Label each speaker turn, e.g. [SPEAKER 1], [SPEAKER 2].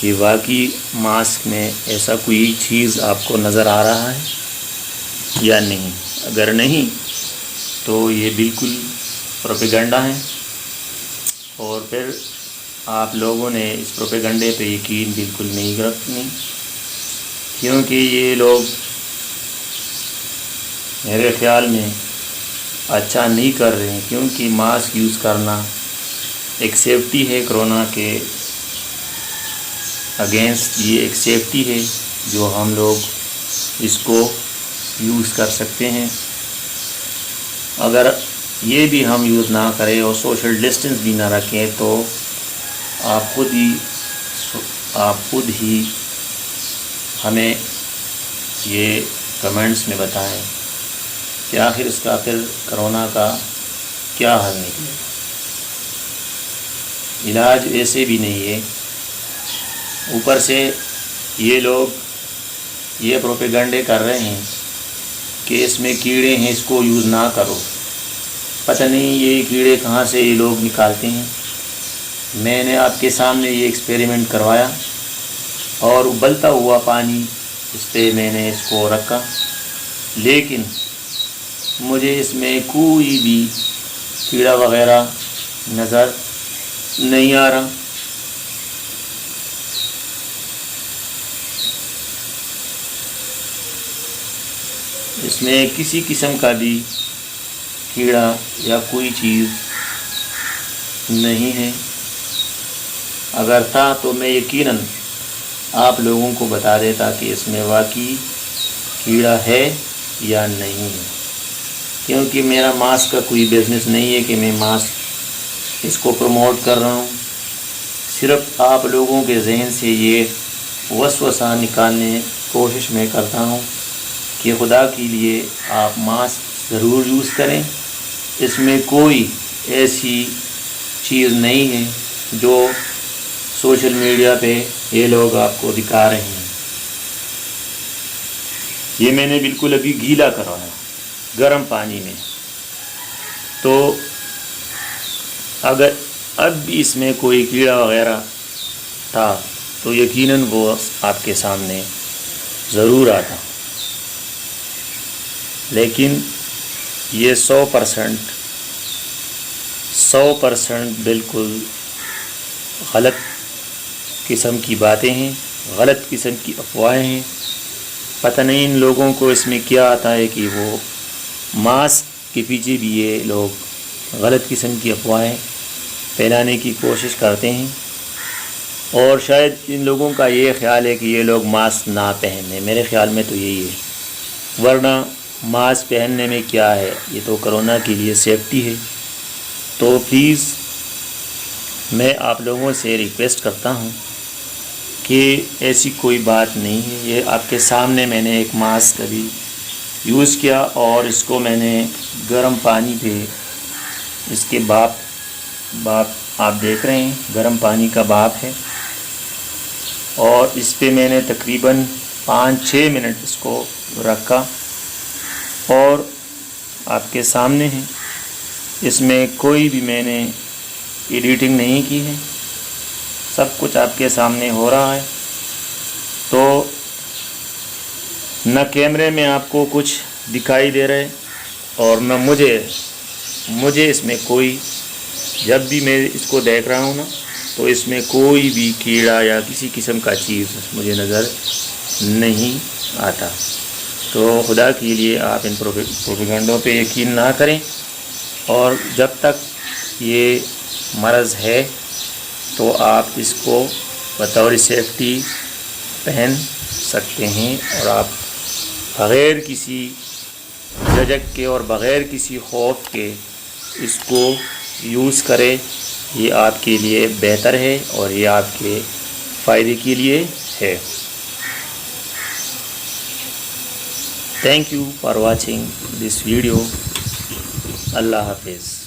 [SPEAKER 1] کہ واقعی ماسک میں ایسا کوئی چیز آپ کو نظر آ رہا ہے یا نہیں. اگر نہیں تو یہ بالکل پروپیگنڈا ہے، اور پھر آپ لوگوں نے اس پروپیگنڈے پہ یقین بالکل نہیں رکھنی، کیونکہ یہ لوگ میرے خیال میں اچھا نہیں کر رہے ہیں. کیونکہ ماسک یوز کرنا ایک سیفٹی ہے، کرونا کے اگینسٹ یہ ایک سیفٹی ہے جو ہم لوگ اس کو یوز کر سکتے ہیں. اگر یہ بھی ہم یوز نہ کریں اور سوشل ڈسٹنس بھی نہ رکھیں تو آپ خود ہی ہمیں یہ کمنٹس میں بتائیں کہ آخر اس کا پھر کرونا کا کیا حل نکلے. علاج ایسے بھی نہیں ہے، اوپر سے یہ لوگ یہ پروپیگنڈے کر رہے ہیں کہ اس میں کیڑے ہیں، اس کو یوز نہ کرو. پتہ نہیں یہ کیڑے کہاں سے یہ لوگ نکالتے ہیں. میں نے آپ کے سامنے یہ ایکسپیریمنٹ کروایا اور ابلتا ہوا پانی اس پہ میں نے اس کو رکھا، لیکن مجھے اس میں کوئی بھی کیڑا وغیرہ نظر نہیں آ رہا. اس میں کسی قسم کا بھی کیڑا یا کوئی چیز نہیں ہے. اگر تھا تو میں یقیناً آپ لوگوں کو بتا دیتا کہ اس میں واقعی کیڑا ہے یا نہیں ہے. کیونکہ میرا ماسک کا کوئی بزنس نہیں ہے کہ میں ماسک اس کو پروموٹ کر رہا ہوں. صرف آپ لوگوں کے ذہن سے یہ وسوسہ نکالنے کوشش میں کرتا ہوں کہ خدا کے لیے آپ ماسک ضرور یوز کریں. اس میں کوئی ایسی چیز نہیں ہے جو سوشل میڈیا پہ یہ لوگ آپ کو دکھا رہے ہیں. یہ میں نے بالکل ابھی گیلا کروایا گرم پانی میں، تو اگر اب بھی اس میں کوئی کیڑا وغیرہ تھا تو یقیناً وہ آپ کے سامنے ضرور آتا. لیکن یہ 100% بالکل غلط قسم کی باتیں ہیں، غلط قسم کی افواہیں ہیں. پتہ نہیں ان لوگوں کو اس میں کیا آتا ہے کہ وہ ماسک کے پیچھے بھی یہ لوگ غلط قسم کی افواہیں پھیلانے کی کوشش کرتے ہیں. اور شاید ان لوگوں کا یہ خیال ہے کہ یہ لوگ ماسک نہ پہنیں. میرے خیال میں تو یہی ہے، ورنہ ماسک پہننے میں کیا ہے، یہ تو کرونا کے لیے سیفٹی ہے. تو پلیز میں آپ لوگوں سے ریکویسٹ کرتا ہوں کہ ایسی کوئی بات نہیں ہے. یہ آپ کے سامنے میں نے ایک ماسک ابھی یوز کیا اور اس کو میں نے گرم پانی پہ، اس کے بھاپ آپ دیکھ رہے ہیں، گرم پانی کا بھاپ ہے، اور اس پہ میں نے تقریباً 5-6 منٹ اس کو رکھا اور آپ کے سامنے ہے. اس میں کوئی بھی میں نے ایڈیٹنگ نہیں کی ہے، سب کچھ آپ کے سامنے ہو رہا ہے. تو نہ کیمرے میں آپ کو کچھ دکھائی دے رہے اور نہ مجھے اس میں کوئی، جب بھی میں اس کو دیکھ رہا ہوں نا تو اس میں کوئی بھی کیڑا یا کسی قسم کا چیز مجھے نظر نہیں آتا. تو خدا کے لیے آپ ان پروپیگنڈوں پہ یقین نہ کریں، اور جب تک یہ مرض ہے تو آپ اس کو بطور سیفٹی پہن سکتے ہیں، اور آپ بغیر کسی جھجک کے اور بغیر کسی خوف کے اس کو یوز کریں. یہ آپ کے لیے بہتر ہے اور یہ آپ کے فائدے کے لیے ہے. Thank you for watching this video. Allah حافظ.